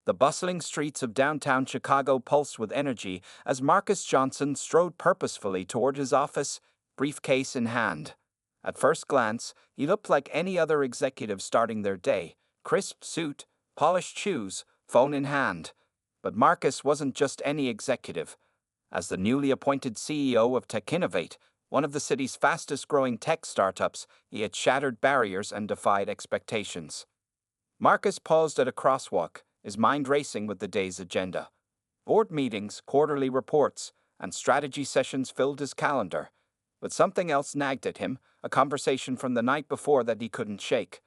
The bustling streets of downtown Chicago pulsed with energy as Marcus Johnson strode purposefully toward his office, briefcase in hand. At first glance, he looked like any other executive starting their day, crisp suit, polished shoes, phone in hand. But Marcus wasn't just any executive. As the newly appointed CEO of TechInnovate, one of the city's fastest-growing tech startups, he had shattered barriers and defied expectations. Marcus paused at a crosswalk, his mind racing with the day's agenda. Board meetings, quarterly reports, and strategy sessions filled his calendar. But something else nagged at him, a conversation from the night before that he couldn't shake.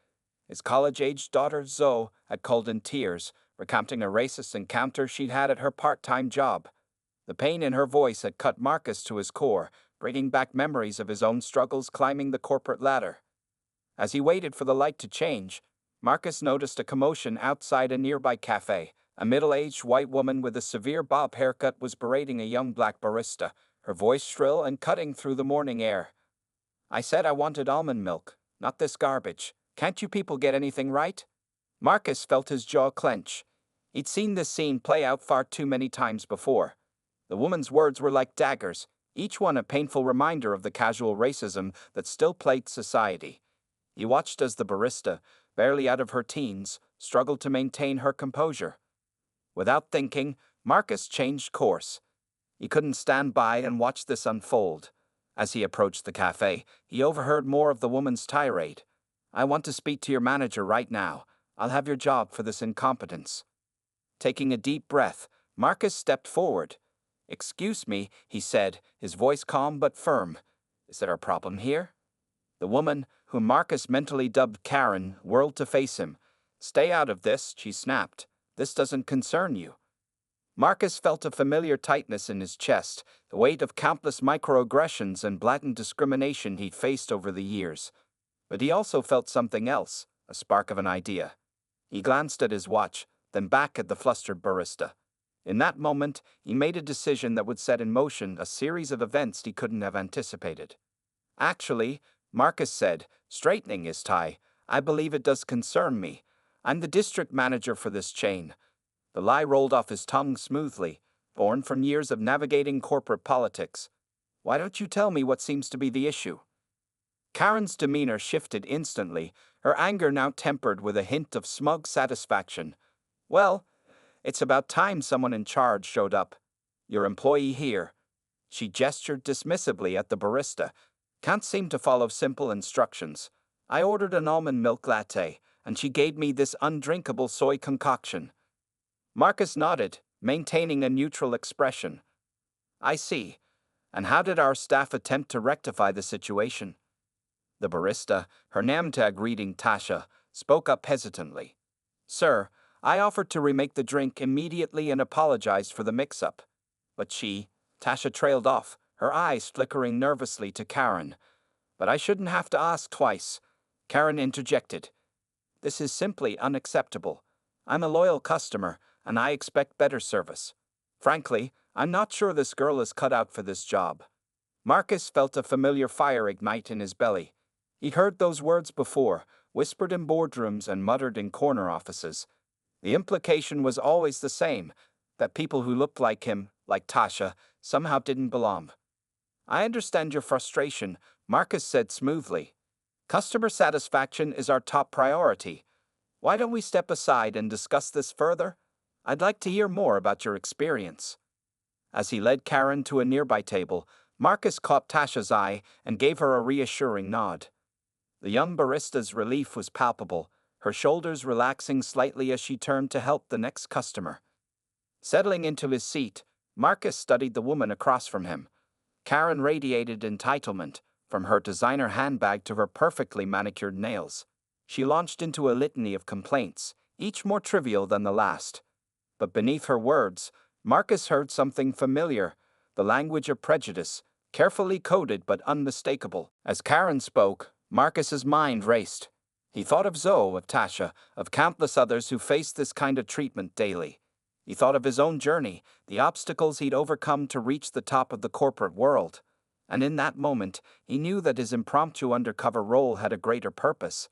His college-aged daughter, Zoe, had called in tears, recounting a racist encounter she'd had at her part-time job. The pain in her voice had cut Marcus to his core, bringing back memories of his own struggles climbing the corporate ladder. As he waited for the light to change, Marcus noticed a commotion outside a nearby cafe. A middle-aged white woman with a severe bob haircut was berating a young black barista, her voice shrill and cutting through the morning air. "I said I wanted almond milk, not this garbage. Can't you people get anything right?" Marcus felt his jaw clench. He'd seen this scene play out far too many times before. The woman's words were like daggers, each one a painful reminder of the casual racism that still plagued society. He watched as the barista, barely out of her teens, struggled to maintain her composure. Without thinking, Marcus changed course. He couldn't stand by and watch this unfold. As he approached the cafe, he overheard more of the woman's tirade. "I want to speak to your manager right now. I'll have your job for this incompetence." Taking a deep breath, Marcus stepped forward. "Excuse me," he said, his voice calm but firm. "Is there a problem here?" The woman, whom Marcus mentally dubbed Karen, whirled to face him. "Stay out of this," she snapped. "This doesn't concern you." Marcus felt a familiar tightness in his chest, the weight of countless microaggressions and blatant discrimination he'd faced over the years. But he also felt something else, a spark of an idea. He glanced at his watch, then back at the flustered barista. In that moment, he made a decision that would set in motion a series of events he couldn't have anticipated. "Actually," Marcus said, straightening his tie, "I believe it does concern me. I'm the district manager for this chain." The lie rolled off his tongue smoothly, born from years of navigating corporate politics. "Why don't you tell me what seems to be the issue?" Karen's demeanor shifted instantly, her anger now tempered with a hint of smug satisfaction. "Well, it's about time someone in charge showed up. Your employee here." She gestured dismissively at the barista. "Can't seem to follow simple instructions. I ordered an almond milk latte, and she gave me this undrinkable soy concoction." Marcus nodded, maintaining a neutral expression. "I see. And how did our staff attempt to rectify the situation?" The barista, her name tag reading Tasha, spoke up hesitantly. "Sir, I offered to remake the drink immediately and apologized for the mix-up. But Tasha trailed off, her eyes flickering nervously to Karen. "But I shouldn't have to ask twice," Karen interjected. "This is simply unacceptable. I'm a loyal customer, and I expect better service. Frankly, I'm not sure this girl is cut out for this job." Marcus felt a familiar fire ignite in his belly. He'd heard those words before, whispered in boardrooms and muttered in corner offices. The implication was always the same, that people who looked like him, like Tasha, somehow didn't belong. "I understand your frustration," Marcus said smoothly. "Customer satisfaction is our top priority. Why don't we step aside and discuss this further? I'd like to hear more about your experience." As he led Karen to a nearby table, Marcus caught Tasha's eye and gave her a reassuring nod. The young barista's relief was palpable, her shoulders relaxing slightly as she turned to help the next customer. Settling into his seat, Marcus studied the woman across from him. Karen radiated entitlement, from her designer handbag to her perfectly manicured nails. She launched into a litany of complaints, each more trivial than the last. But beneath her words, Marcus heard something familiar, the language of prejudice, carefully coded but unmistakable. As Karen spoke, Marcus's mind raced. He thought of Zoe, of Tasha, of countless others who faced this kind of treatment daily. He thought of his own journey, the obstacles he'd overcome to reach the top of the corporate world. And in that moment, he knew that his impromptu undercover role had a greater purpose.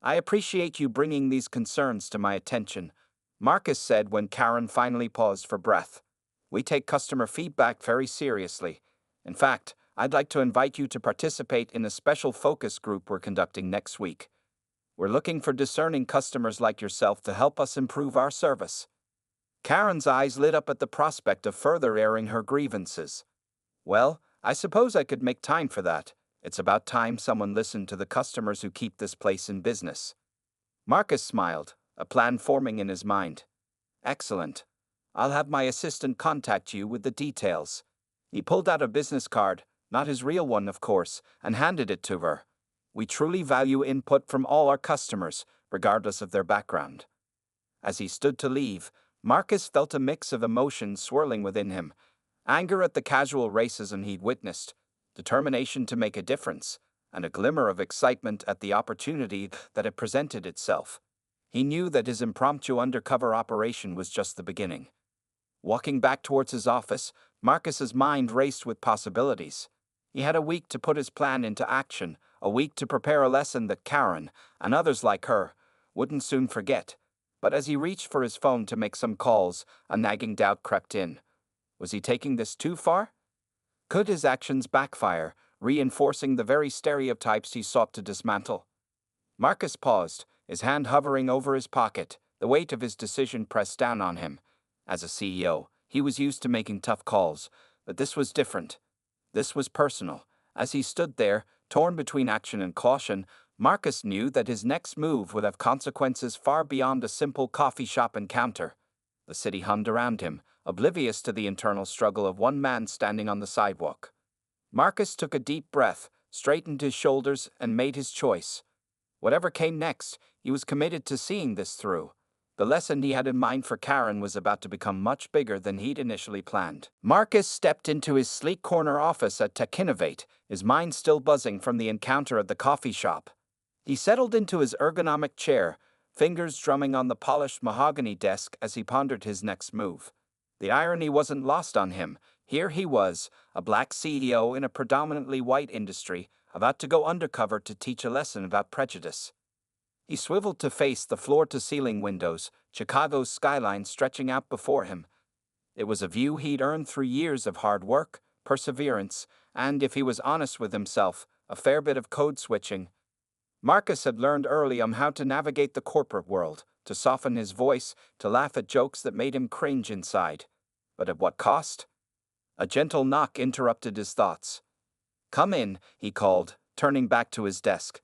"I appreciate you bringing these concerns to my attention," Marcus said when Karen finally paused for breath. We take customer feedback very seriously. In fact, I'd like to invite you to participate in a special focus group we're conducting next week. We're looking for discerning customers like yourself to help us improve our service. Karen's eyes lit up at the prospect of further airing her grievances. Well, I suppose I could make time for that. It's about time someone listened to the customers who keep this place in business. Marcus smiled, a plan forming in his mind. Excellent. I'll have my assistant contact you with the details. He pulled out a business card, not his real one, of course, and handed it to her. We truly value input from all our customers, regardless of their background. As he stood to leave, Marcus felt a mix of emotions swirling within him. Anger at the casual racism he'd witnessed, determination to make a difference, and a glimmer of excitement at the opportunity that had presented itself. He knew that his impromptu undercover operation was just the beginning. Walking back towards his office, Marcus's mind raced with possibilities. He had a week to put his plan into action, a week to prepare a lesson that Karen, and others like her, wouldn't soon forget. But as he reached for his phone to make some calls, a nagging doubt crept in. Was he taking this too far? Could his actions backfire, reinforcing the very stereotypes he sought to dismantle? Marcus paused, his hand hovering over his pocket, the weight of his decision pressed down on him. As a CEO, he was used to making tough calls, but this was different. This was personal. As he stood there, torn between action and caution, Marcus knew that his next move would have consequences far beyond a simple coffee shop encounter. The city hummed around him, oblivious to the internal struggle of one man standing on the sidewalk. Marcus took a deep breath, straightened his shoulders, and made his choice. Whatever came next, he was committed to seeing this through. The lesson he had in mind for Karen was about to become much bigger than he'd initially planned. Marcus stepped into his sleek corner office at Techinnovate, his mind still buzzing from the encounter at the coffee shop. He settled into his ergonomic chair, fingers drumming on the polished mahogany desk as he pondered his next move. The irony wasn't lost on him. Here he was, a black CEO in a predominantly white industry, about to go undercover to teach a lesson about prejudice. He swiveled to face the floor-to-ceiling windows, Chicago's skyline stretching out before him. It was a view he'd earned through years of hard work, perseverance, and, if he was honest with himself, a fair bit of code switching. Marcus had learned early on how to navigate the corporate world, to soften his voice, to laugh at jokes that made him cringe inside. But at what cost? A gentle knock interrupted his thoughts. "Come in," he called, turning back to his desk.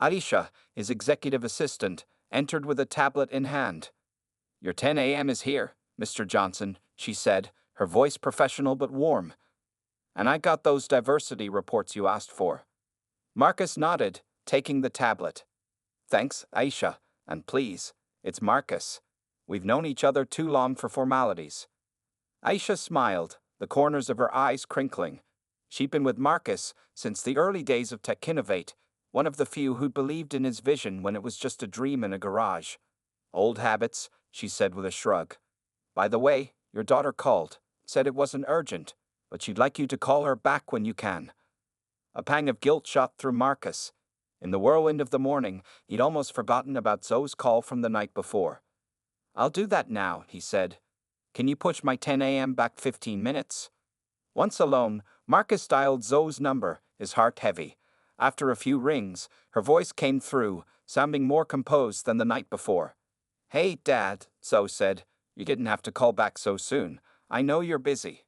Aisha, his executive assistant, entered with a tablet in hand. "Your 10 a.m. is here, Mr. Johnson," she said, her voice professional but warm. "And I got those diversity reports you asked for." Marcus nodded, taking the tablet. "Thanks, Aisha, and please, it's Marcus. We've known each other too long for formalities." Aisha smiled, the corners of her eyes crinkling. She'd been with Marcus since the early days of Techinnovate, one of the few who'd believed in his vision when it was just a dream in a garage. "Old habits," she said with a shrug. "By the way, your daughter called, said it wasn't urgent, but she'd like you to call her back when you can." A pang of guilt shot through Marcus. In the whirlwind of the morning, he'd almost forgotten about Zoe's call from the night before. "I'll do that now," he said. "Can you push my 10 a.m. back 15 minutes? Once alone, Marcus dialed Zoe's number, his heart heavy. After a few rings, her voice came through, sounding more composed than the night before. "Hey, Dad," Zoe said. "You didn't have to call back so soon. I know you're busy."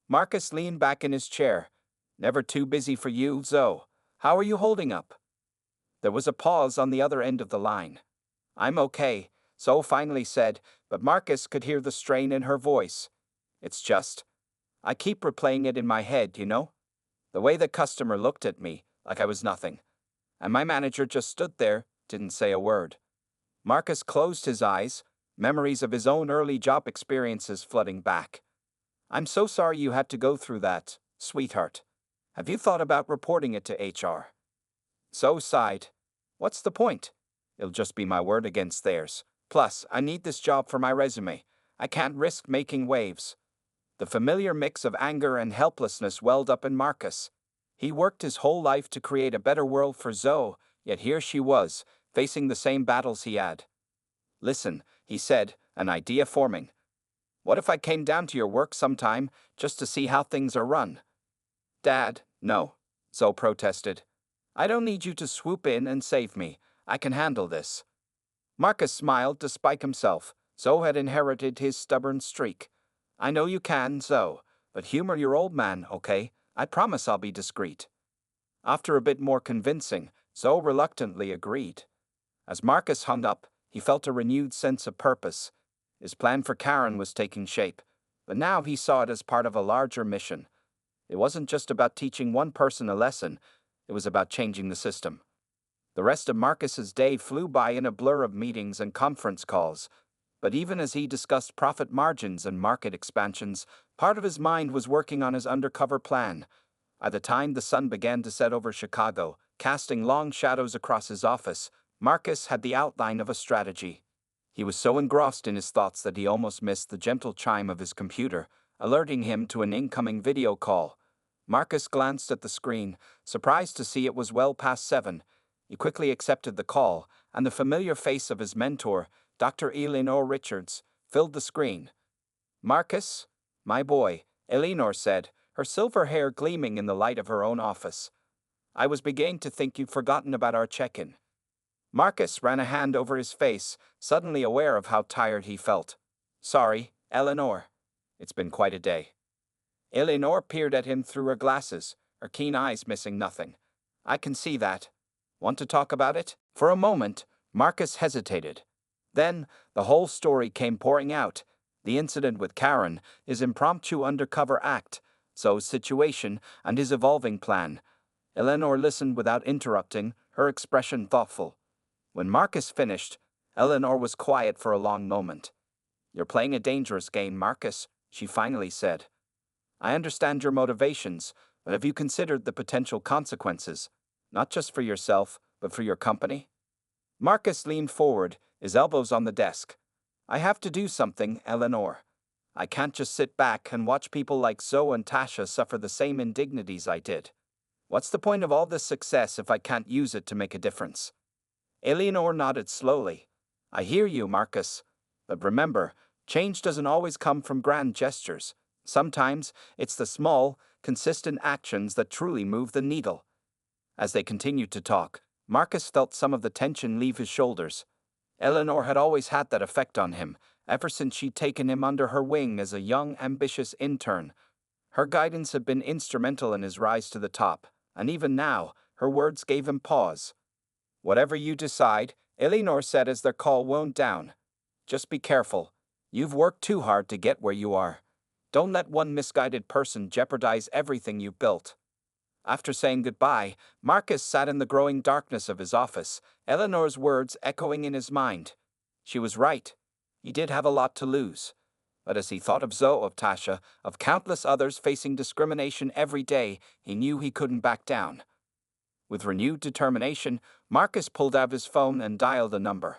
Marcus leaned back in his chair. "Never too busy for you, Zoe. How are you holding up?" There was a pause on the other end of the line. "I'm okay," Zoe finally said, but Marcus could hear the strain in her voice. "It's just, I keep replaying it in my head, you know? The way the customer looked at me, like I was nothing. And my manager just stood there, didn't say a word." Marcus closed his eyes, memories of his own early job experiences flooding back. "I'm so sorry you had to go through that, sweetheart. Have you thought about reporting it to HR?" Zoe sighed. "What's the point? It'll just be my word against theirs. Plus, I need this job for my resume. I can't risk making waves." The familiar mix of anger and helplessness welled up in Marcus. He worked his whole life to create a better world for Zoe, yet here she was, facing the same battles he had. "Listen," he said, An idea forming. What if I came down to your work sometime just to see how things are run? Dad, no, Zoe protested. I don't need you to swoop in and save me. I can handle this. Marcus smiled despite himself. Zoe had inherited his stubborn streak. I know you can, Zoe, but humor your old man, okay? I promise I'll be discreet. After a bit more convincing, Zoe reluctantly agreed. As Marcus hung up, he felt a renewed sense of purpose. His plan for Karen was taking shape, but now he saw it as part of a larger mission. It wasn't just about teaching one person a lesson, it was about changing the system. The rest of Marcus's day flew by in a blur of meetings and conference calls, but even as he discussed profit margins and market expansions, part of his mind was working on his undercover plan. By the time the sun began to set over Chicago, casting long shadows across his office, Marcus had the outline of a strategy. He was so engrossed in his thoughts that he almost missed the gentle chime of his computer, alerting him to an incoming video call. Marcus glanced at the screen, surprised to see it was well past 7. He quickly accepted the call, and the familiar face of his mentor, Dr. Eleanor Richards, filled the screen. Marcus? My boy, Eleanor said, her silver hair gleaming in the light of her own office. I was beginning to think you'd forgotten about our check-in. Marcus ran a hand over his face, suddenly aware of how tired he felt. Sorry, Eleanor. It's been quite a day. Eleanor peered at him through her glasses, her keen eyes missing nothing. I can see that. Want to talk about it? For a moment, Marcus hesitated. Then, the whole story came pouring out. The incident with Karen, his impromptu undercover act, Zoe's situation, and his evolving plan. Eleanor listened without interrupting, her expression thoughtful. When Marcus finished, Eleanor was quiet for a long moment. You're playing a dangerous game, Marcus, she finally said. I understand your motivations, but have you considered the potential consequences, not just for yourself, but for your company? Marcus leaned forward, his elbows on the desk. I have to do something, Eleanor. I can't just sit back and watch people like Zoe and Tasha suffer the same indignities I did. What's the point of all this success if I can't use it to make a difference? Eleanor nodded slowly. I hear you, Marcus. But remember, change doesn't always come from grand gestures. Sometimes it's the small, consistent actions that truly move the needle. As they continued to talk, Marcus felt some of the tension leave his shoulders. Eleanor had always had that effect on him, ever since she'd taken him under her wing as a young, ambitious intern. Her guidance had been instrumental in his rise to the top, and even now, her words gave him pause. Whatever you decide, Eleanor said as their call wound down. Just be careful. You've worked too hard to get where you are. Don't let one misguided person jeopardize everything you've built. After saying goodbye, Marcus sat in the growing darkness of his office, Eleanor's words echoing in his mind. She was right. He did have a lot to lose. But as he thought of Zoe, of Tasha, of countless others facing discrimination every day, he knew he couldn't back down. With renewed determination, Marcus pulled out his phone and dialed a number.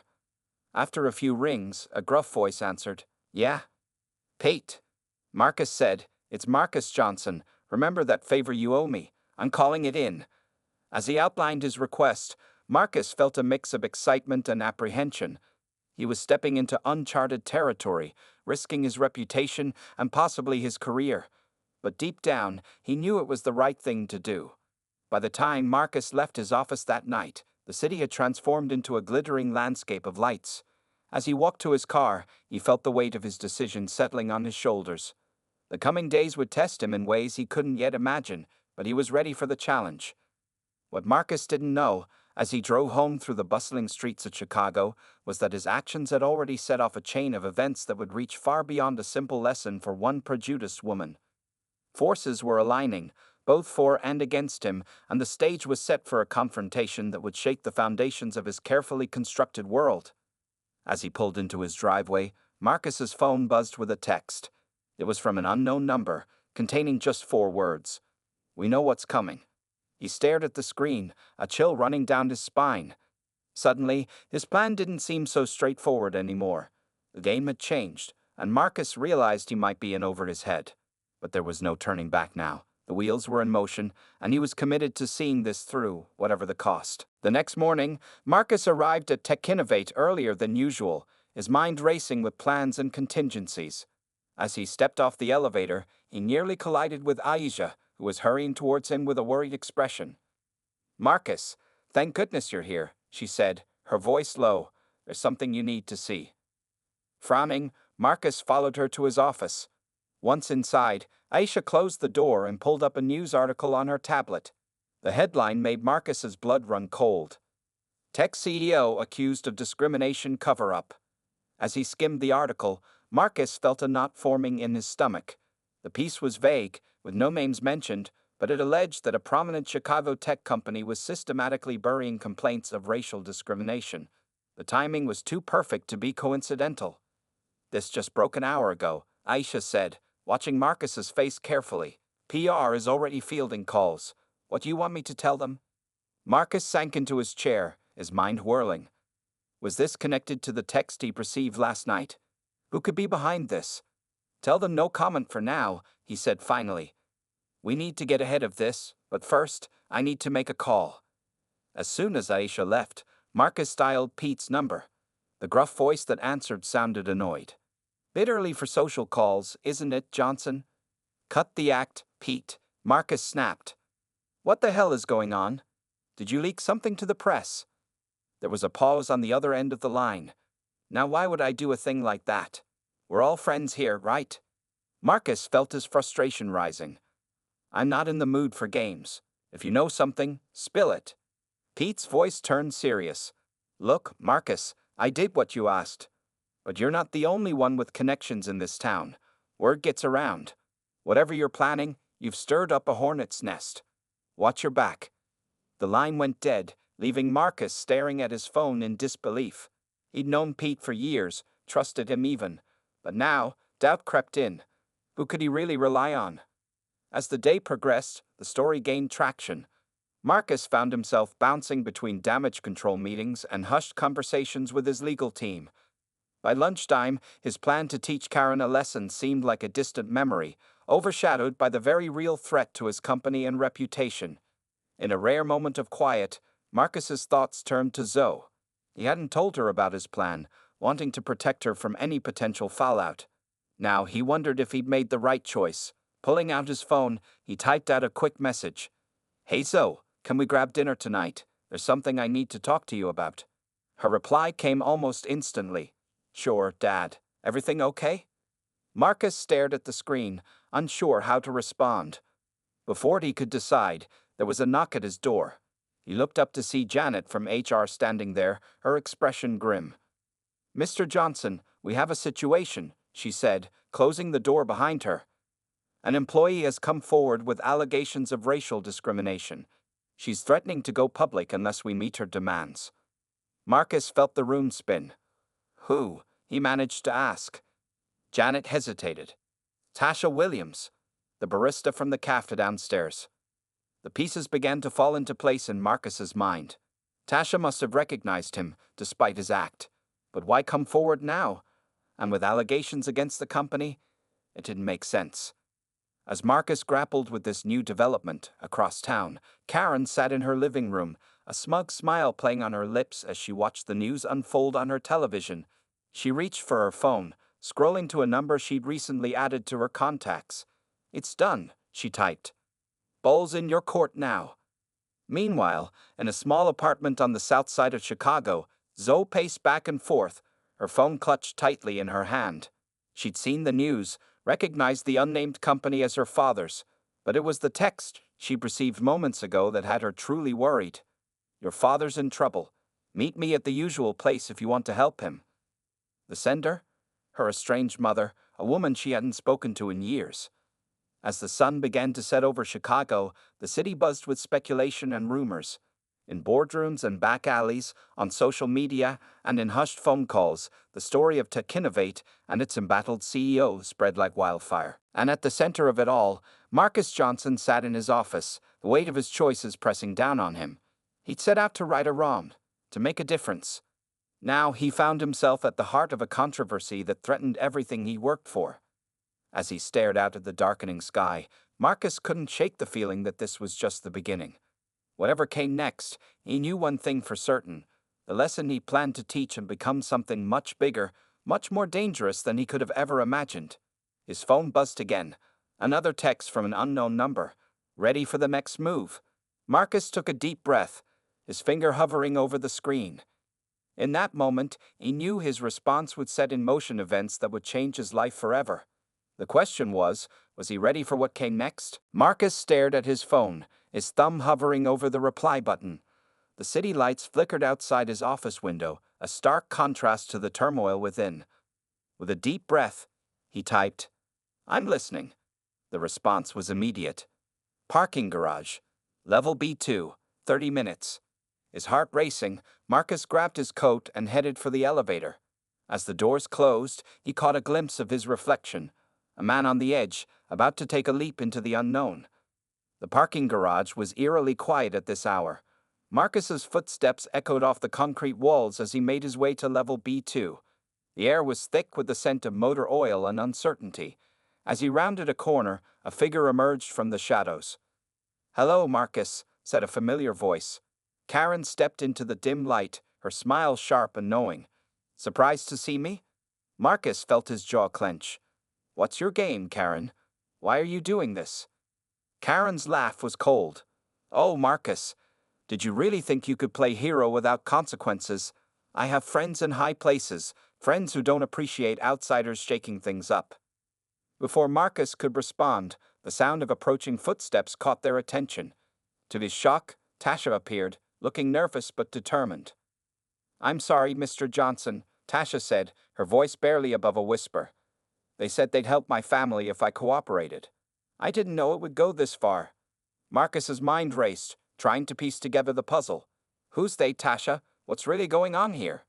After a few rings, a gruff voice answered. Yeah? Pete. Marcus said, It's Marcus Johnson. Remember that favor you owe me. I'm calling it in. As he outlined his request, Marcus felt a mix of excitement and apprehension. He was stepping into uncharted territory, risking his reputation and possibly his career. But deep down, he knew it was the right thing to do. By the time Marcus left his office that night, the city had transformed into a glittering landscape of lights. As he walked to his car, he felt the weight of his decision settling on his shoulders. The coming days would test him in ways he couldn't yet imagine, but he was ready for the challenge. What Marcus didn't know, as he drove home through the bustling streets of Chicago, was that his actions had already set off a chain of events that would reach far beyond a simple lesson for one prejudiced woman. Forces were aligning, both for and against him, and the stage was set for a confrontation that would shake the foundations of his carefully constructed world. As he pulled into his driveway, Marcus's phone buzzed with a text. It was from an unknown number, containing just 4 words. We know what's coming. He stared at the screen, a chill running down his spine. Suddenly, his plan didn't seem so straightforward anymore. The game had changed, and Marcus realized he might be in over his head. But there was no turning back now. The wheels were in motion, and he was committed to seeing this through, whatever the cost. The next morning, Marcus arrived at Techinnovate earlier than usual, his mind racing with plans and contingencies. As he stepped off the elevator, he nearly collided with Aisha, who was hurrying towards him with a worried expression. "Marcus, thank goodness you're here," she said, her voice low. "There's something you need to see." Frowning, Marcus followed her to his office. Once inside, Aisha closed the door and pulled up a news article on her tablet. The headline made Marcus's blood run cold. Tech CEO accused of discrimination cover-up. As he skimmed the article, Marcus felt a knot forming in his stomach. The piece was vague, with no names mentioned, but it alleged that a prominent Chicago tech company was systematically burying complaints of racial discrimination. The timing was too perfect to be coincidental. "This just broke an hour ago," Aisha said, watching Marcus's face carefully. "PR is already fielding calls. What do you want me to tell them?" Marcus sank into his chair, his mind whirling. Was this connected to the text he received last night? Who could be behind this? "Tell them no comment for now," he said finally. "We need to get ahead of this, but first, I need to make a call." As soon as Aisha left, Marcus dialed Pete's number. The gruff voice that answered sounded annoyed. "Bit early for social calls, isn't it, Johnson?" "Cut the act, Pete," Marcus snapped. "What the hell is going on? Did you leak something to the press?" There was a pause on the other end of the line. "Now why would I do a thing like that? We're all friends here, right?" Marcus felt his frustration rising. "I'm not in the mood for games. If you know something, spill it." Pete's voice turned serious. "Look, Marcus, I did what you asked. But you're not the only one with connections in this town. Word gets around. Whatever you're planning, you've stirred up a hornet's nest. Watch your back." The line went dead, leaving Marcus staring at his phone in disbelief. He'd known Pete for years, trusted him even. But now, doubt crept in. Who could he really rely on? As the day progressed, the story gained traction. Marcus found himself bouncing between damage control meetings and hushed conversations with his legal team. By lunchtime, his plan to teach Karen a lesson seemed like a distant memory, overshadowed by the very real threat to his company and reputation. In a rare moment of quiet, Marcus's thoughts turned to Zoe. He hadn't told her about his plan, wanting to protect her from any potential fallout. Now he wondered if he'd made the right choice. Pulling out his phone, he typed out a quick message. "Hey Zoe, can we grab dinner tonight? There's something I need to talk to you about." Her reply came almost instantly. "Sure, Dad. Everything okay?" Marcus stared at the screen, unsure how to respond. Before he could decide, there was a knock at his door. He looked up to see Janet from HR standing there, her expression grim. "Mr. Johnson, we have a situation," she said, closing the door behind her. "An employee has come forward with allegations of racial discrimination. She's threatening to go public unless we meet her demands." Marcus felt the room spin. "Who?" he managed to ask. Janet hesitated. "Tasha Williams, the barista from the cafe downstairs." The pieces began to fall into place in Marcus's mind. Tasha must have recognized him, despite his act. But why come forward now? And with allegations against the company? It didn't make sense. As Marcus grappled with this new development across town, Karen sat in her living room, a smug smile playing on her lips as she watched the news unfold on her television. She reached for her phone, scrolling to a number she'd recently added to her contacts. "It's done," she typed. "Ball's in your court now." Meanwhile, in a small apartment on the south side of Chicago, Zoe paced back and forth, her phone clutched tightly in her hand. She'd seen the news, recognized the unnamed company as her father's, but it was the text she'd received moments ago that had her truly worried. "Your father's in trouble. Meet me at the usual place if you want to help him." The sender? Her estranged mother, a woman she hadn't spoken to in years. As the sun began to set over Chicago, the city buzzed with speculation and rumors. In boardrooms and back alleys, on social media, and in hushed phone calls, the story of Techinovate and its embattled CEO spread like wildfire. And at the center of it all, Marcus Johnson sat in his office, the weight of his choices pressing down on him. He'd set out to right a wrong, to make a difference. Now he found himself at the heart of a controversy that threatened everything he worked for. As he stared out at the darkening sky, Marcus couldn't shake the feeling that this was just the beginning. Whatever came next, he knew one thing for certain. The lesson he planned to teach had become something much bigger, much more dangerous than he could have ever imagined. His phone buzzed again. Another text from an unknown number. Ready for the next move. Marcus took a deep breath, his finger hovering over the screen. In that moment, he knew his response would set in motion events that would change his life forever. The question was he ready for what came next? Marcus stared at his phone, his thumb hovering over the reply button. The city lights flickered outside his office window, a stark contrast to the turmoil within. With a deep breath, he typed, "I'm listening." The response was immediate. Parking garage. Level B2, 30 minutes. His heart racing, Marcus grabbed his coat and headed for the elevator. As the doors closed, he caught a glimpse of his reflection, a man on the edge, about to take a leap into the unknown. The parking garage was eerily quiet at this hour. Marcus's footsteps echoed off the concrete walls as he made his way to level B2. The air was thick with the scent of motor oil and uncertainty. As he rounded a corner, a figure emerged from the shadows. "Hello, Marcus," said a familiar voice. Karen stepped into the dim light, her smile sharp and knowing. "Surprised to see me?" Marcus felt his jaw clench. "What's your game, Karen? Why are you doing this?" Karen's laugh was cold. "Oh, Marcus, did you really think you could play hero without consequences? I have friends in high places, friends who don't appreciate outsiders shaking things up." Before Marcus could respond, the sound of approaching footsteps caught their attention. To his shock, Tasha appeared, looking nervous but determined. "I'm sorry, Mr. Johnson," Tasha said, her voice barely above a whisper. "They said they'd help my family if I cooperated. I didn't know it would go this far." Marcus's mind raced, trying to piece together the puzzle. "Who's they, Tasha? What's really going on here?"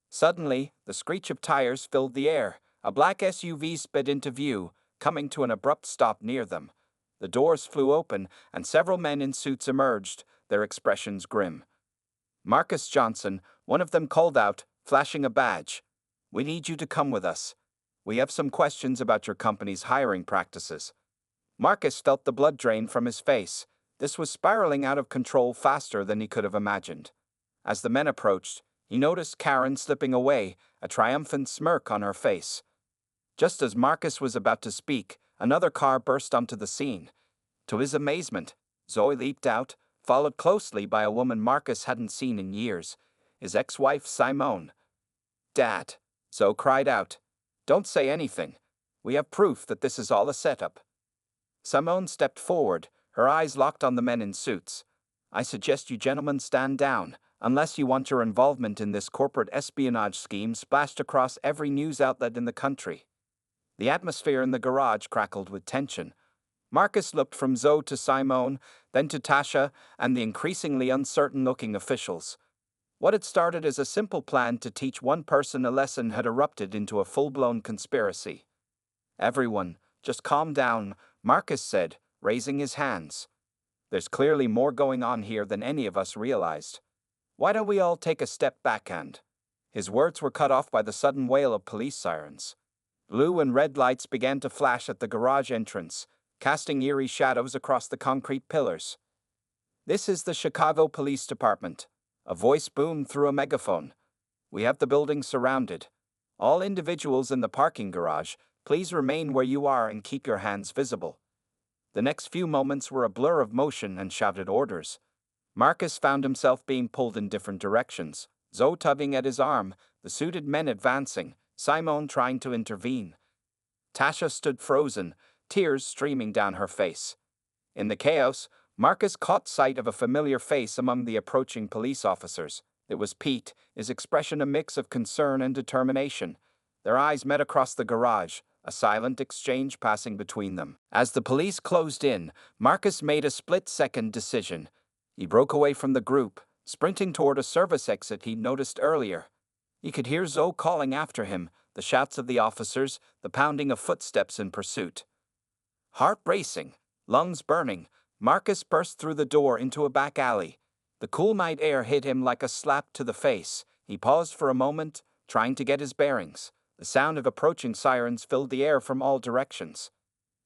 Suddenly, the screech of tires filled the air. A black SUV sped into view, coming to an abrupt stop near them. The doors flew open, and several men in suits emerged, their expressions grim. "Marcus Johnson," one of them called out, flashing a badge. "We need you to come with us. We have some questions about your company's hiring practices." Marcus felt the blood drain from his face. This was spiraling out of control faster than he could have imagined. As the men approached, he noticed Karen slipping away, a triumphant smirk on her face. Just as Marcus was about to speak, another car burst onto the scene. To his amazement, Zoe leaped out, followed closely by a woman Marcus hadn't seen in years, his ex-wife Simone. "Dad," Zoe cried out, "don't say anything. We have proof that this is all a setup." Simone stepped forward, her eyes locked on the men in suits. "I suggest you gentlemen stand down, unless you want your involvement in this corporate espionage scheme splashed across every news outlet in the country." The atmosphere in the garage crackled with tension. Marcus looked from Zoe to Simone, then to Tasha and the increasingly uncertain-looking officials. What had started as a simple plan to teach one person a lesson had erupted into a full-blown conspiracy. "Everyone, just calm down," Marcus said, raising his hands. "There's clearly more going on here than any of us realized. Why don't we all take a step back and—" His words were cut off by the sudden wail of police sirens. Blue and red lights began to flash at the garage entrance, casting eerie shadows across the concrete pillars. "This is the Chicago Police Department," a voice boomed through a megaphone. "We have the building surrounded. All individuals in the parking garage, please remain where you are and keep your hands visible." The next few moments were a blur of motion and shouted orders. Marcus found himself being pulled in different directions, Zoe tugging at his arm, the suited men advancing, Simone trying to intervene. Tasha stood frozen, tears streaming down her face. In the chaos, Marcus caught sight of a familiar face among the approaching police officers. It was Pete, his expression a mix of concern and determination. Their eyes met across the garage, a silent exchange passing between them. As the police closed in, Marcus made a split-second decision. He broke away from the group, sprinting toward a service exit he'd noticed earlier. He could hear Zoe calling after him, the shouts of the officers, the pounding of footsteps in pursuit. Heart racing, lungs burning, Marcus burst through the door into a back alley. The cool night air hit him like a slap to the face. He paused for a moment, trying to get his bearings. The sound of approaching sirens filled the air from all directions.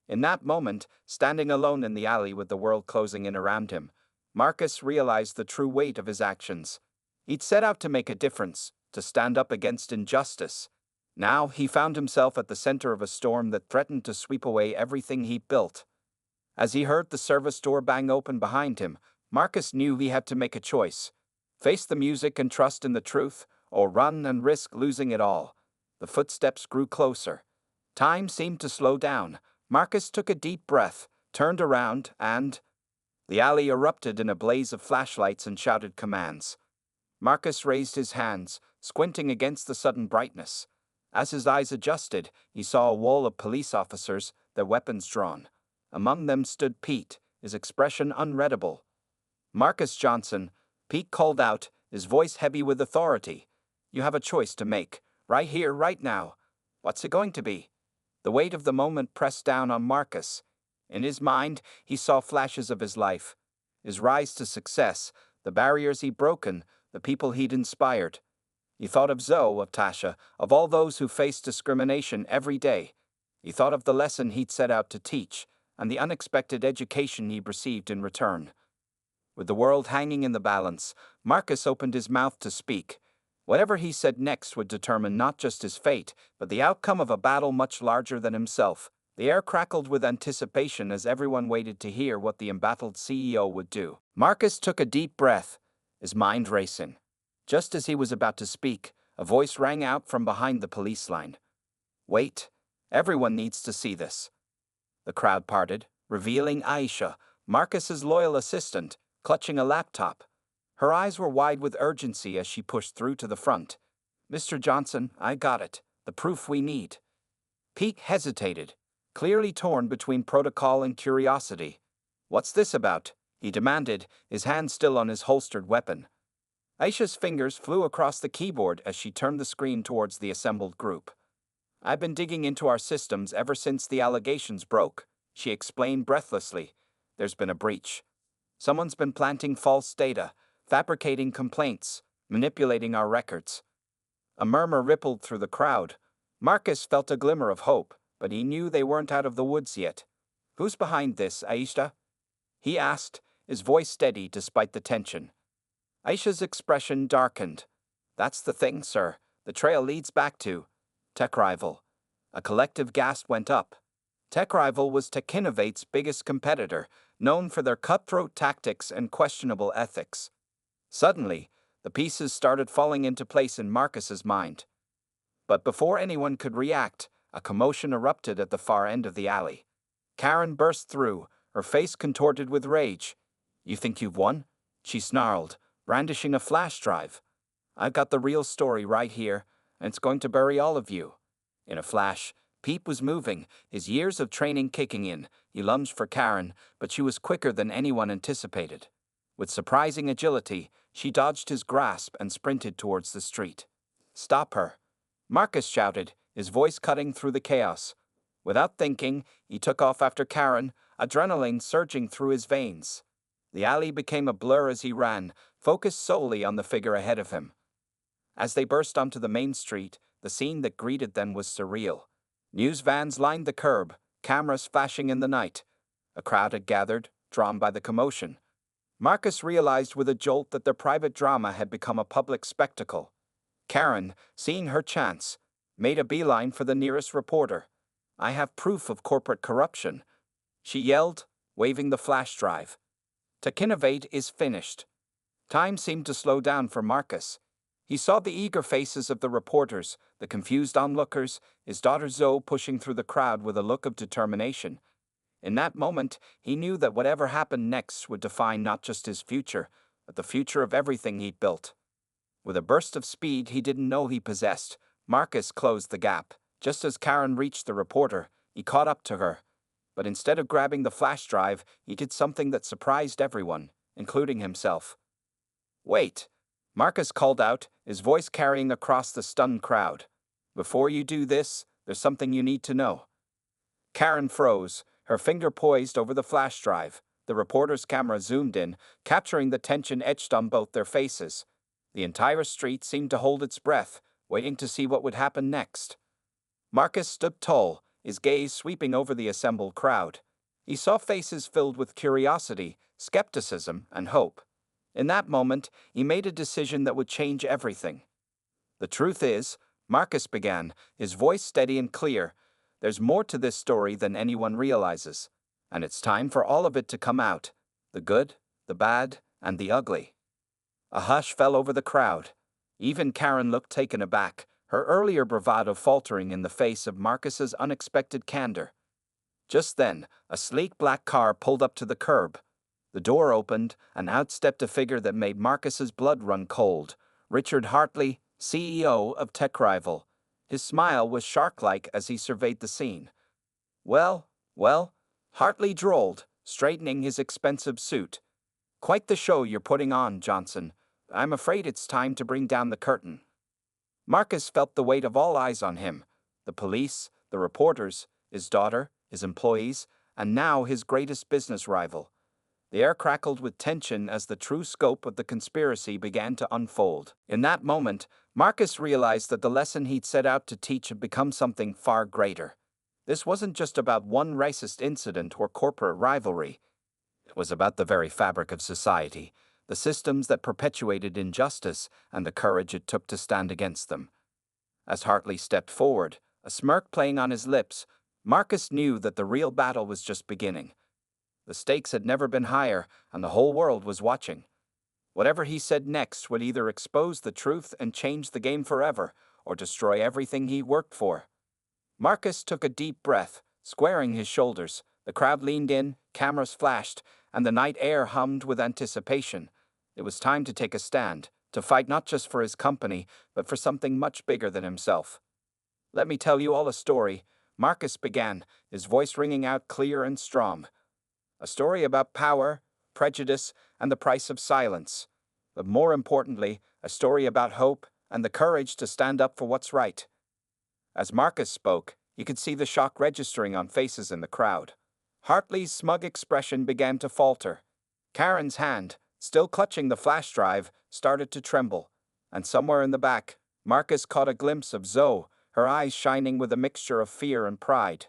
In that moment, standing alone in the alley with the world closing in around him, Marcus realized the true weight of his actions. He'd set out to make a difference, to stand up against injustice. Now he found himself at the center of a storm that threatened to sweep away everything he built. As he heard the service door bang open behind him, Marcus knew he had to make a choice: face the music and trust in the truth, or run and risk losing it all. The footsteps grew closer. Time seemed to slow down. Marcus took a deep breath, turned around, and the alley erupted in a blaze of flashlights and shouted commands. Marcus raised his hands, squinting against the sudden brightness. As his eyes adjusted, he saw a wall of police officers, their weapons drawn. Among them stood Pete, his expression unreadable. "Marcus Johnson," Pete called out, his voice heavy with authority. "You have a choice to make, right here, right now. What's it going to be?" The weight of the moment pressed down on Marcus. In his mind, he saw flashes of his life: his rise to success, the barriers he'd broken, the people he'd inspired. He thought of Zoe, of Tasha, of all those who faced discrimination every day. He thought of the lesson he'd set out to teach, and the unexpected education he'd received in return. With the world hanging in the balance, Marcus opened his mouth to speak. Whatever he said next would determine not just his fate, but the outcome of a battle much larger than himself. The air crackled with anticipation as everyone waited to hear what the embattled CEO would do. Marcus took a deep breath, his mind racing. Just as he was about to speak, a voice rang out from behind the police line. "Wait, everyone needs to see this." The crowd parted, revealing Aisha, Marcus's loyal assistant, clutching a laptop. Her eyes were wide with urgency as she pushed through to the front. "Mr. Johnson, I got it. The proof we need." Pete hesitated, clearly torn between protocol and curiosity. "What's this about?" he demanded, his hand still on his holstered weapon. Aisha's fingers flew across the keyboard as she turned the screen towards the assembled group. "I've been digging into our systems ever since the allegations broke," she explained breathlessly. "There's been a breach. Someone's been planting false data, fabricating complaints, manipulating our records." A murmur rippled through the crowd. Marcus felt a glimmer of hope, but he knew they weren't out of the woods yet. "Who's behind this, Aisha?" he asked, his voice steady despite the tension. Aisha's expression darkened. "That's the thing, sir. The trail leads back to TechRival." A collective gasp went up. TechRival was Techinovate's biggest competitor, known for their cutthroat tactics and questionable ethics. Suddenly, the pieces started falling into place in Marcus's mind. But before anyone could react, a commotion erupted at the far end of the alley. Karen burst through, her face contorted with rage. "You think you've won?" she snarled, brandishing a flash drive. "I've got the real story right here, and it's going to bury all of you." In a flash, Pete was moving, his years of training kicking in. He lunged for Karen, but she was quicker than anyone anticipated. With surprising agility, she dodged his grasp and sprinted towards the street. "Stop her!" Marcus shouted, his voice cutting through the chaos. Without thinking, he took off after Karen, adrenaline surging through his veins. The alley became a blur as he ran, focused solely on the figure ahead of him. As they burst onto the main street, the scene that greeted them was surreal. News vans lined the curb, cameras flashing in the night. A crowd had gathered, drawn by the commotion. Marcus realized with a jolt that their private drama had become a public spectacle. Karen, seeing her chance, made a beeline for the nearest reporter. "I have proof of corporate corruption," she yelled, waving the flash drive. "Techinnovate is finished." Time seemed to slow down for Marcus. He saw the eager faces of the reporters, the confused onlookers, his daughter Zoe pushing through the crowd with a look of determination. In that moment, he knew that whatever happened next would define not just his future, but the future of everything he'd built. With a burst of speed he didn't know he possessed, Marcus closed the gap. Just as Karen reached the reporter, he caught up to her. But instead of grabbing the flash drive, he did something that surprised everyone, including himself. "Wait," Marcus called out, his voice carrying across the stunned crowd. "Before you do this, there's something you need to know." Karen froze, her finger poised over the flash drive. The reporter's camera zoomed in, capturing the tension etched on both their faces. The entire street seemed to hold its breath, waiting to see what would happen next. Marcus stood tall, his gaze sweeping over the assembled crowd. He saw faces filled with curiosity, skepticism, and hope. In that moment, he made a decision that would change everything. "The truth is," Marcus began, his voice steady and clear. There's more to this story than anyone realizes, and it's time for all of it to come out. The good, the bad, and the ugly. A hush fell over the crowd. Even Karen looked taken aback, her earlier bravado faltering in the face of Marcus's unexpected candor. Just then, a sleek black car pulled up to the curb. The door opened, and out stepped a figure that made Marcus's blood run cold. Richard Hartley, CEO of Tech Rival. His smile was shark-like as he surveyed the scene. Well, Hartley drawled, straightening his expensive suit. Quite the show you're putting on, Johnson. I'm afraid it's time to bring down the curtain. Marcus felt the weight of all eyes on him. The police, the reporters, his daughter, his employees, and now his greatest business rival. The air crackled with tension as the true scope of the conspiracy began to unfold. In that moment, Marcus realized that the lesson he'd set out to teach had become something far greater. This wasn't just about one racist incident or corporate rivalry. It was about the very fabric of society, the systems that perpetuated injustice, and the courage it took to stand against them. As Hartley stepped forward, a smirk playing on his lips, Marcus knew that the real battle was just beginning. The stakes had never been higher, and the whole world was watching. Whatever he said next would either expose the truth and change the game forever, or destroy everything he worked for. Marcus took a deep breath, squaring his shoulders. The crowd leaned in, cameras flashed, and the night air hummed with anticipation. It was time to take a stand, to fight not just for his company, but for something much bigger than himself. "Let me tell you all a story," Marcus began, his voice ringing out clear and strong. "A story about power, prejudice, and the price of silence. But more importantly, a story about hope and the courage to stand up for what's right." As Marcus spoke, you could see the shock registering on faces in the crowd. Hartley's smug expression began to falter. Karen's hand, still clutching the flash drive, started to tremble. And somewhere in the back, Marcus caught a glimpse of Zoe, her eyes shining with a mixture of fear and pride.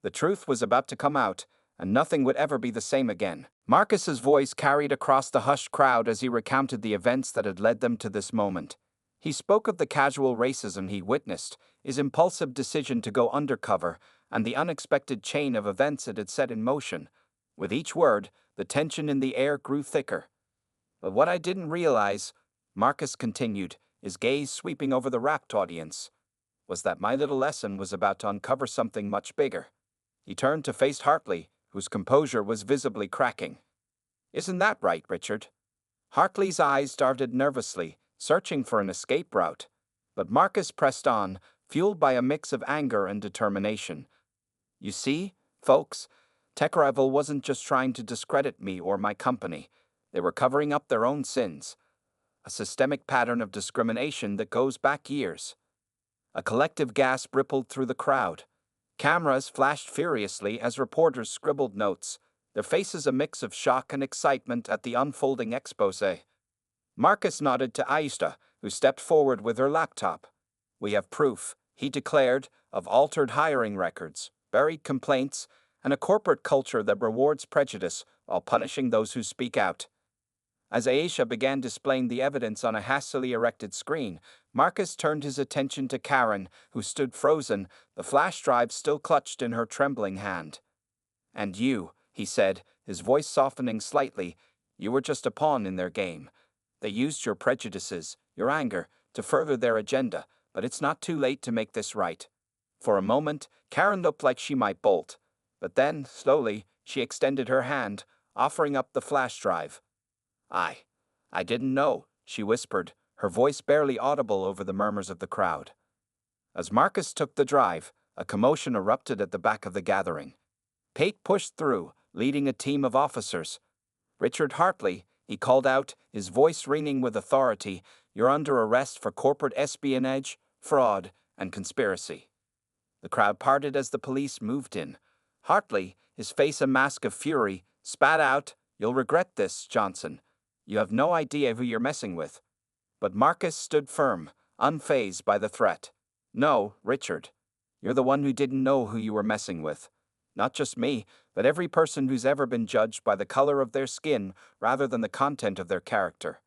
The truth was about to come out, and nothing would ever be the same again. Marcus's voice carried across the hushed crowd as he recounted the events that had led them to this moment. He spoke of the casual racism he witnessed, his impulsive decision to go undercover, and the unexpected chain of events it had set in motion. With each word, the tension in the air grew thicker. "But what I didn't realize," Marcus continued, his gaze sweeping over the rapt audience, "was that my little lesson was about to uncover something much bigger." He turned to face Hartley, whose composure was visibly cracking. "Isn't that right, Richard?" Hartley's eyes darted nervously, searching for an escape route. But Marcus pressed on, fueled by a mix of anger and determination. "You see, folks, Tech Rival wasn't just trying to discredit me or my company. They were covering up their own sins. A systemic pattern of discrimination that goes back years." A collective gasp rippled through the crowd. Cameras flashed furiously as reporters scribbled notes, their faces a mix of shock and excitement at the unfolding exposé. Marcus nodded to Aisha, who stepped forward with her laptop. "We have proof," he declared, "of altered hiring records, buried complaints, and a corporate culture that rewards prejudice while punishing those who speak out." As Aisha began displaying the evidence on a hastily erected screen, Marcus turned his attention to Karen, who stood frozen, the flash drive still clutched in her trembling hand. "And you," he said, his voice softening slightly, "you were just a pawn in their game. They used your prejudices, your anger, to further their agenda, but it's not too late to make this right." For a moment, Karen looked like she might bolt, but then, slowly, she extended her hand, offering up the flash drive. I didn't know," she whispered, her voice barely audible over the murmurs of the crowd. As Marcus took the drive, a commotion erupted at the back of the gathering. Pate pushed through, leading a team of officers. "Richard Hartley," he called out, his voice ringing with authority, "you're under arrest for corporate espionage, fraud, and conspiracy." The crowd parted as the police moved in. Hartley, his face a mask of fury, spat out, "You'll regret this, Johnson. You have no idea who you're messing with." But Marcus stood firm, unfazed by the threat. "No, Richard. You're the one who didn't know who you were messing with. Not just me, but every person who's ever been judged by the color of their skin rather than the content of their character."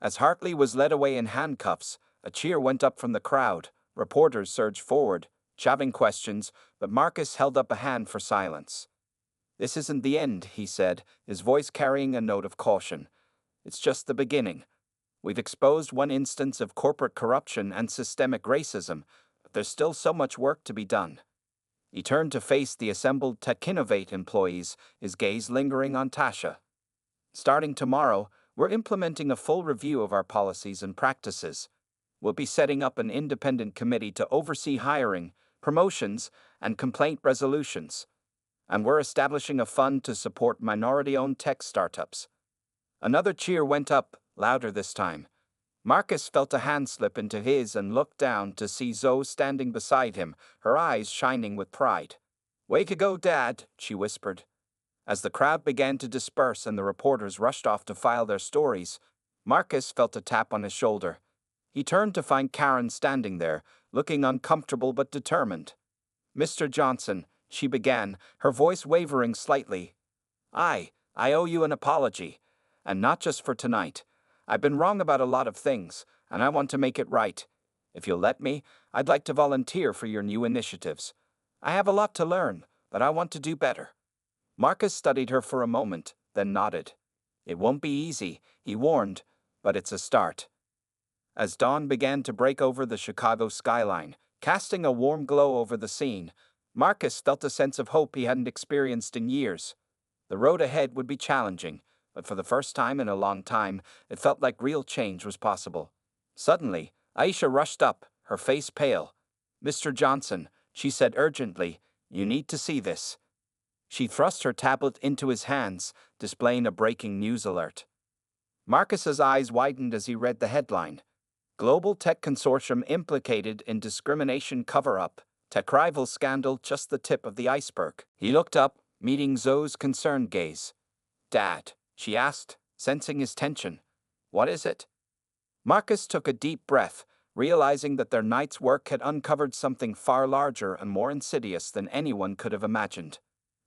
As Hartley was led away in handcuffs, a cheer went up from the crowd, Reporters surged forward, shoving questions, but Marcus held up a hand for silence. "This isn't the end," he said, his voice carrying a note of caution. "It's just the beginning. We've exposed one instance of corporate corruption and systemic racism, but there's still so much work to be done." He turned to face the assembled Techinovate employees, his gaze lingering on Tasha. "Starting tomorrow, we're implementing a full review of our policies and practices. We'll be setting up an independent committee to oversee hiring, promotions, and complaint resolutions. And we're establishing a fund to support minority-owned tech startups." Another cheer went up, louder this time. Marcus felt a hand slip into his and looked down to see Zoe standing beside him, her eyes shining with pride. "Way to go, Dad," she whispered. As the crowd began to disperse and the reporters rushed off to file their stories, Marcus felt a tap on his shoulder. He turned to find Karen standing there, looking uncomfortable but determined. "Mr. Johnson," she began, her voice wavering slightly. I owe you an apology. And not just for tonight. I've been wrong about a lot of things, and I want to make it right. If you'll let me, I'd like to volunteer for your new initiatives. I have a lot to learn, but I want to do better." Marcus studied her for a moment, then nodded. "It won't be easy," he warned, "but it's a start." As dawn began to break over the Chicago skyline, casting a warm glow over the scene, Marcus felt a sense of hope he hadn't experienced in years. The road ahead would be challenging, but for the first time in a long time, it felt like real change was possible. Suddenly, Aisha rushed up, her face pale. "Mr. Johnson," she said urgently, "you need to see this." She thrust her tablet into his hands, displaying a breaking news alert. Marcus's eyes widened as he read the headline. "Global Tech Consortium Implicated in Discrimination Cover-Up. Tech Rival Scandal Just the Tip of the Iceberg." He looked up, meeting Zoe's concerned gaze. "Dad," she asked, sensing his tension. "What is it?" Marcus took a deep breath, realizing that their night's work had uncovered something far larger and more insidious than anyone could have imagined.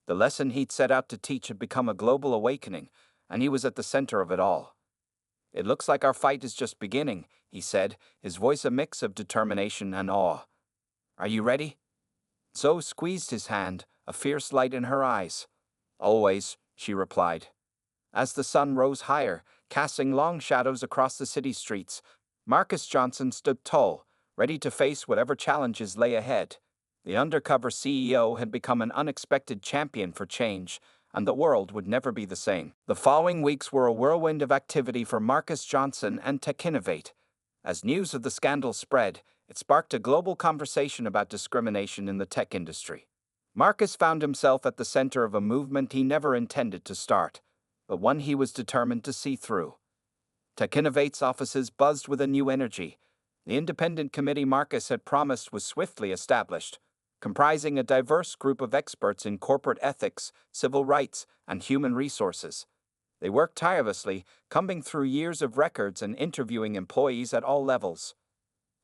The lesson he'd set out to teach had become a global awakening, and he was at the center of it all. "It looks like our fight is just beginning," he said, his voice a mix of determination and awe. "Are you ready?" Zoe squeezed his hand, a fierce light in her eyes. "Always," she replied. As the sun rose higher, casting long shadows across the city streets, Marcus Johnson stood tall, ready to face whatever challenges lay ahead. The Undercover CEO had become an unexpected champion for change, and the world would never be the same. The following weeks were a whirlwind of activity for Marcus Johnson and Techinovate. As news of the scandal spread, it sparked a global conversation about discrimination in the tech industry. Marcus found himself at the center of a movement he never intended to start, but one he was determined to see through. Techinovate's offices buzzed with a new energy. The independent committee Marcus had promised was swiftly established, comprising a diverse group of experts in corporate ethics, civil rights, and human resources. They worked tirelessly, combing through years of records and interviewing employees at all levels.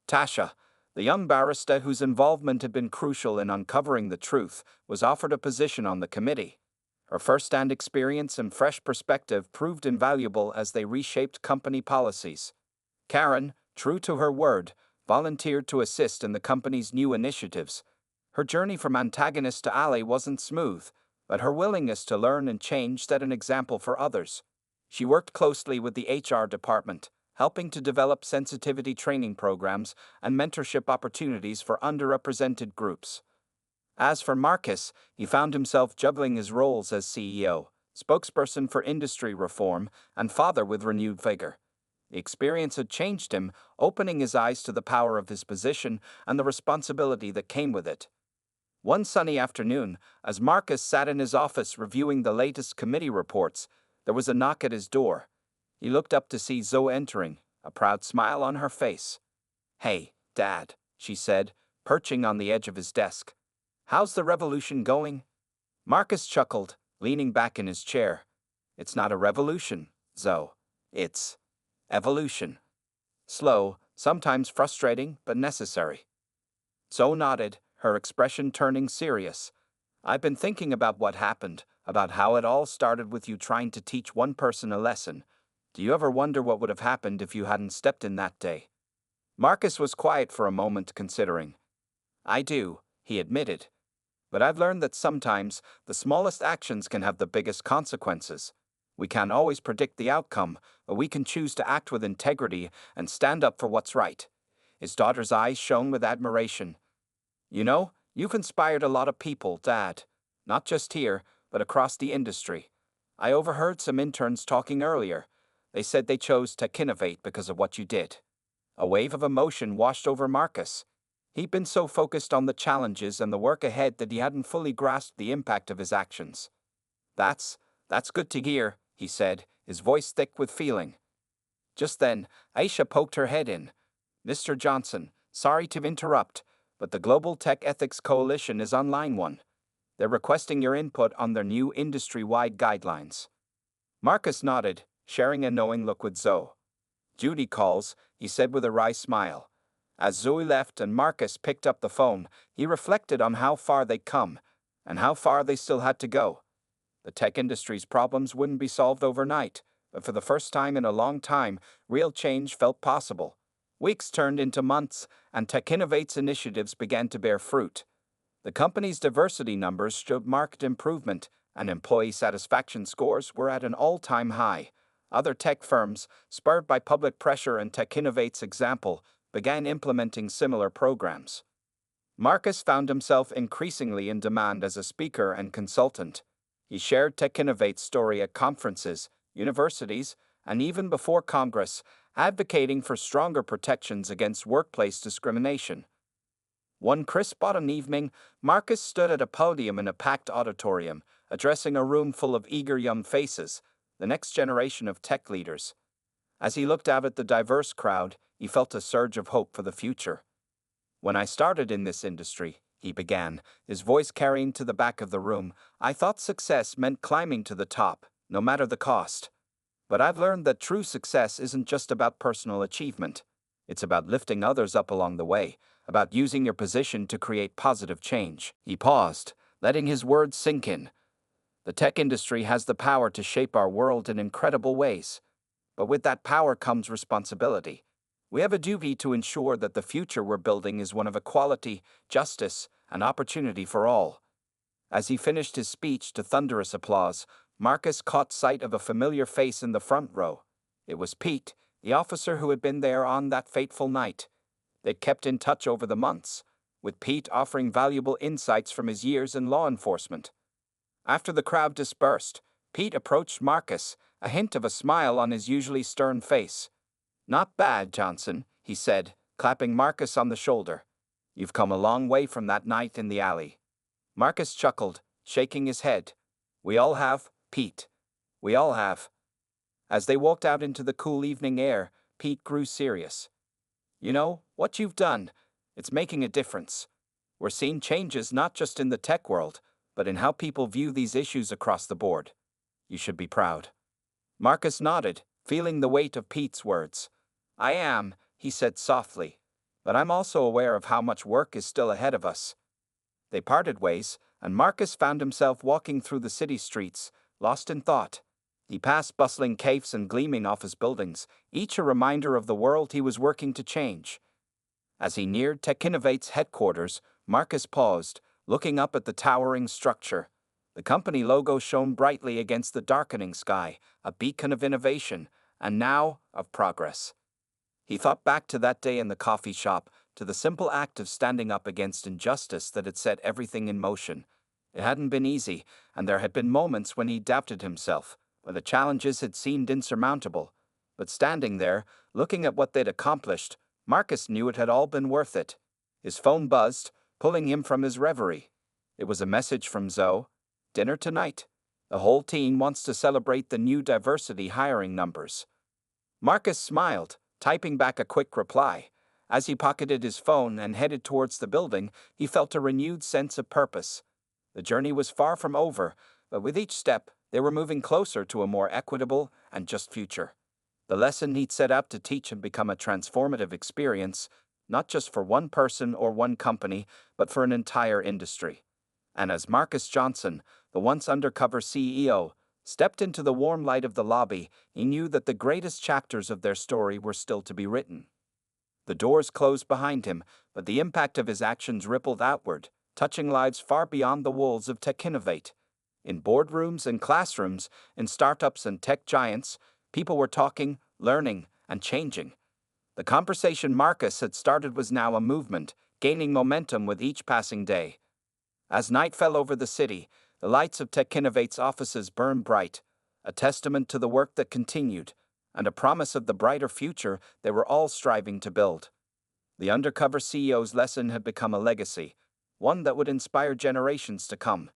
Tasha, the young barrister whose involvement had been crucial in uncovering the truth, was offered a position on the committee. Her first-hand experience and fresh perspective proved invaluable as they reshaped company policies. Karen, true to her word, volunteered to assist in the company's new initiatives. Her journey from antagonist to ally wasn't smooth, but her willingness to learn and change set an example for others. She worked closely with the HR department, helping to develop sensitivity training programs and mentorship opportunities for underrepresented groups. As for Marcus, he found himself juggling his roles as CEO, spokesperson for industry reform, and father with renewed vigor. The experience had changed him, opening his eyes to the power of his position and the responsibility that came with it. One sunny afternoon, as Marcus sat in his office reviewing the latest committee reports, there was a knock at his door. He looked up to see Zoe entering, a proud smile on her face. "Hey, Dad," she said, perching on the edge of his desk. "How's the revolution going?" Marcus chuckled, leaning back in his chair. "It's not a revolution, Zoe. It's evolution. Slow, sometimes frustrating, but necessary." Zoe nodded, her expression turning serious. "I've been thinking about what happened, about how it all started with you trying to teach one person a lesson. Do you ever wonder what would have happened if you hadn't stepped in that day?" Marcus was quiet for a moment, considering. I do, he admitted. But I've learned that sometimes the smallest actions can have the biggest consequences. We can't always predict the outcome, but we can choose to act with integrity and stand up for what's right. His daughter's eyes shone with admiration. You know, you've inspired a lot of people, Dad. Not just here, but across the industry. I overheard some interns talking earlier. They said they chose Techinovate because of what you did. A wave of emotion washed over Marcus. He'd been so focused on the challenges and the work ahead that he hadn't fully grasped the impact of his actions. That's, that's good to hear, he said, his voice thick with feeling. Just then, Aisha poked her head in. Mr. Johnson, sorry to interrupt, but the Global Tech Ethics Coalition is on line 1. They're requesting your input on their new industry-wide guidelines. Marcus nodded, sharing a knowing look with Zoe. Judy calls, he said with a wry smile. As Zoe left and Marcus picked up the phone, he reflected on how far they'd come, and how far they still had to go. The tech industry's problems wouldn't be solved overnight, but for the first time in a long time, real change felt possible. Weeks turned into months, and Techinovate's initiatives began to bear fruit. The company's diversity numbers showed marked improvement, and employee satisfaction scores were at an all-time high. Other tech firms, spurred by public pressure and Techinovate's example, began implementing similar programs. Marcus found himself increasingly in demand as a speaker and consultant. He shared Techinovate's story at conferences, universities, and even before Congress, advocating for stronger protections against workplace discrimination. One crisp autumn evening, Marcus stood at a podium in a packed auditorium, addressing a room full of eager young faces, the next generation of tech leaders. As he looked out at the diverse crowd, he felt a surge of hope for the future. When I started in this industry, he began, his voice carrying to the back of the room, I thought success meant climbing to the top, no matter the cost. But I've learned that true success isn't just about personal achievement. It's about lifting others up along the way, about using your position to create positive change. He paused, letting his words sink in. The tech industry has the power to shape our world in incredible ways. But with that power comes responsibility. We have a duty to ensure that the future we're building is one of equality, justice, and opportunity for all. As he finished his speech to thunderous applause, Marcus caught sight of a familiar face in the front row. It was Pete, the officer who had been there on that fateful night. They'd kept in touch over the months, with Pete offering valuable insights from his years in law enforcement. After the crowd dispersed, Pete approached Marcus, a hint of a smile on his usually stern face. Not bad, Johnson, he said, clapping Marcus on the shoulder. You've come a long way from that night in the alley. Marcus chuckled, shaking his head. We all have, Pete. We all have. As they walked out into the cool evening air, Pete grew serious. You know, what you've done, it's making a difference. We're seeing changes not just in the tech world, but in how people view these issues across the board. You should be proud. Marcus nodded, feeling the weight of Pete's words. I am, he said softly, but I'm also aware of how much work is still ahead of us. They parted ways, and Marcus found himself walking through the city streets, lost in thought. He passed bustling cafes and gleaming office buildings, each a reminder of the world he was working to change. As he neared Techinovate's headquarters, Marcus paused, looking up at the towering structure. The company logo shone brightly against the darkening sky, a beacon of innovation, and now of progress. He thought back to that day in the coffee shop, to the simple act of standing up against injustice that had set everything in motion. It hadn't been easy, and there had been moments when he doubted himself, when the challenges had seemed insurmountable. But standing there, looking at what they'd accomplished, Marcus knew it had all been worth it. His phone buzzed, pulling him from his reverie. It was a message from Zoe. Dinner tonight. The whole team wants to celebrate the new diversity hiring numbers. Marcus smiled, typing back a quick reply. As he pocketed his phone and headed towards the building, he felt a renewed sense of purpose. The journey was far from over, but with each step, they were moving closer to a more equitable and just future. The lesson he'd set out to teach had become a transformative experience, not just for one person or one company, but for an entire industry. And as Marcus Johnson, the once undercover CEO, stepped into the warm light of the lobby, he knew that the greatest chapters of their story were still to be written. The doors closed behind him, but the impact of his actions rippled outward, touching lives far beyond the walls of Techinnovate. In boardrooms and classrooms, in startups and tech giants, people were talking, learning, and changing. The conversation Marcus had started was now a movement, gaining momentum with each passing day. As night fell over the city, the lights of Techinnovate's offices burned bright, a testament to the work that continued, and a promise of the brighter future they were all striving to build. The Undercover CEO's lesson had become a legacy, one that would inspire generations to come.